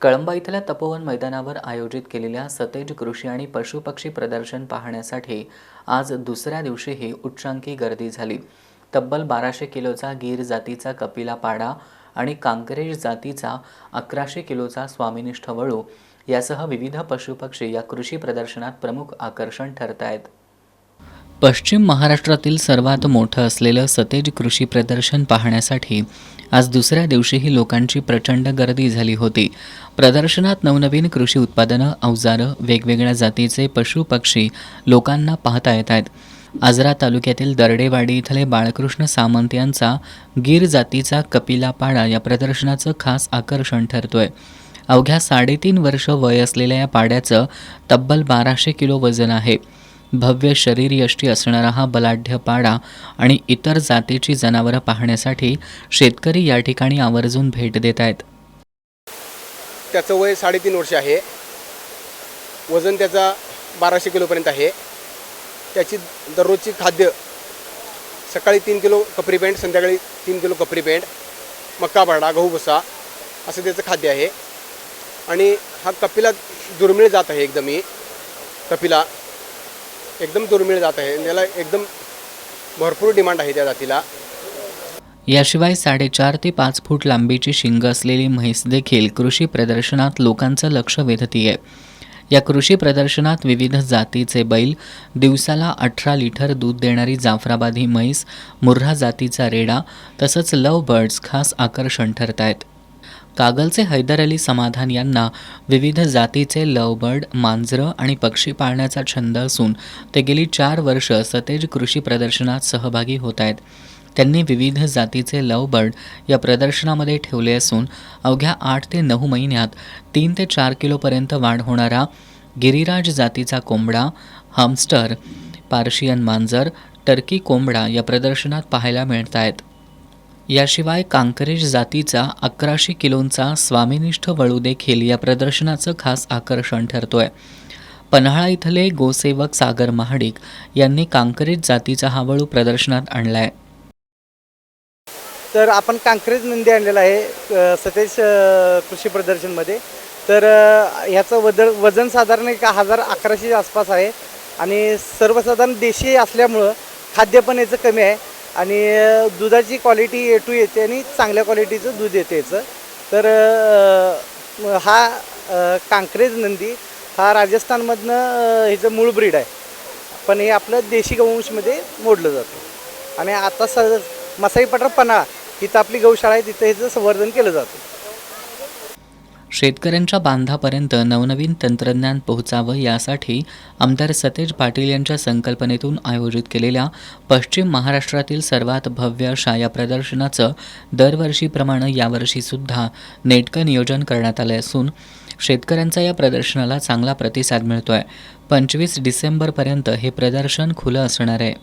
कळंबा इथल्या तपोवन मैदानावर आयोजित केलेल्या सतेज कृषी आणि पशुपक्षी प्रदर्शन पाहण्यासाठी आज दुसऱ्या दिवशीही उच्चांकी गर्दी झाली. तब्बल 1200 किलोचा गीर जातीचा कपिला पाडा आणि कांकरेज जातीचा 1100 किलोचा स्वामिनिष्ठ वळू यासह विविध पशुपक्षी या कृषी प्रदर्शनात प्रमुख आकर्षण ठरत आहेत. पश्चिम महाराष्ट्रातील सर्वात मोठं असलेलं सतेज कृषी प्रदर्शन पाहण्यासाठी आज दुसऱ्या दिवशीही लोकांची प्रचंड गर्दी झाली होती. प्रदर्शनात नवनवीन कृषी उत्पादनं, अवजारं, वेगवेगळ्या जातीचे पशु पक्षी लोकांना पाहता येत आहेत. आजरा तालुक्यातील दर्डेवाडी इथले बाळकृष्ण सामंत यांचा गीर जातीचा कपिला पाडा या प्रदर्शनाचं खास आकर्षण ठरतोय. अवघ्या 3.5 वर्ष वय असलेल्या या पाड्याचं तब्बल 1200 किलो वजन आहे. भव्य शरीरयष्टी असणारा हा बलाढ्य पाडा आणि इतर जातीची जनावरं पाहण्यासाठी शेतकरी या ठिकाणी आवर्जून भेट देत आहेत. त्याचं वय 3.5 वर्ष आहे. वजन त्याचा 1200 किलोपर्यंत आहे. त्याची दररोजची खाद्य सकाळी 3 किलो कपरी पेंड, संध्याकाळी 3 किलो कपरी पेंड, मक्का पाडा, गहू भुसा असं त्याचं खाद्य आहे. आणि हा कपिला दुर्मिळ जात आहे. कपिला एकदम दुर्मिळ जात आहे. त्याला एकदम भरपूर डिमांड आहे त्या जातीला. याशिवाय 4.5 ते 5 फूट लांबीची शिंग असलेली म्हैस देखील कृषी प्रदर्शनात लोकांचं लक्ष वेधतीये. या कृषी प्रदर्शनात विविध जातीचे बैल, दिवसाला 18 लिटर दूध देणारी जाफराबादी म्हैस, मुर्रा जातीचा रेडा तसंच लव बर्ड्स खास आकर्षण ठरत आहेत. कागलचे हैदर अली समाधान यांना विविध जातीचे लवबर्ड, मांजरं आणि पक्षी पाळण्याचा छंद असून ते गेली 4 वर्ष सतेज कृषी प्रदर्शनात सहभागी होत आहेत. त्यांनी विविध जातीचे लवबर्ड या प्रदर्शनामध्ये ठेवले असून अवघ्या 8 ते 9 महिन्यात 3 ते 4 किलोपर्यंत वाढ होणारा गिरिराज जातीचा कोंबडा, हॅमस्टर, पार्शियन मांजर, टर्की कोंबडा या प्रदर्शनात पाहायला मिळत आहेत. याशिवाय कांकरेज जातीचा 1100 किलोंचा स्वामिनिष्ठ वळू देखील या प्रदर्शनाचं खास आकर्षण ठरतोय. पन्हाळा इथले गोसेवक सागर महाडिक यांनी कांकरेज जातीचा हा वळू प्रदर्शनात आणलाय. तर आपण कांकरेज नंदी आणलेला आहे सतेज कृषी प्रदर्शनमध्ये. तर ह्याचं वजन साधारण 1100 आसपास आहे आणि सर्वसाधारण देशी असल्यामुळं खाद्य पण याचं कमी आहे आणि दुधाची क्वालिटी A2 येते आणि चांगल्या क्वालिटीचं दूध येते याचं. तर हा कांकरेज नंदी हा राजस्थानमधनं ह्याचं मूळ ब्रीड आहे, पण हे आपलं देशी गौवंशमध्ये मोडलं जातं. आणि आता मसाई पठार पन्हाळा इथं आपली गौशाळा आहे, तिथं ह्याचं संवर्धन केलं जातं. शेतकऱ्यांच्या बांधापर्यंत नवनवीन तंत्रज्ञान पोहोचावं यासाठी आमदार सतेज पाटील यांच्या संकल्पनेतून आयोजित केलेल्या पश्चिम महाराष्ट्रातील सर्वात भव्य अशा या प्रदर्शनाचं दरवर्षीप्रमाणे यावर्षीसुद्धा नेटकं नियोजन करण्यात आलं असून शेतकऱ्यांचा या प्रदर्शनाला चांगला प्रतिसाद मिळतोय. 25 डिसेंबरपर्यंत हे प्रदर्शन खुलं असणार आहे.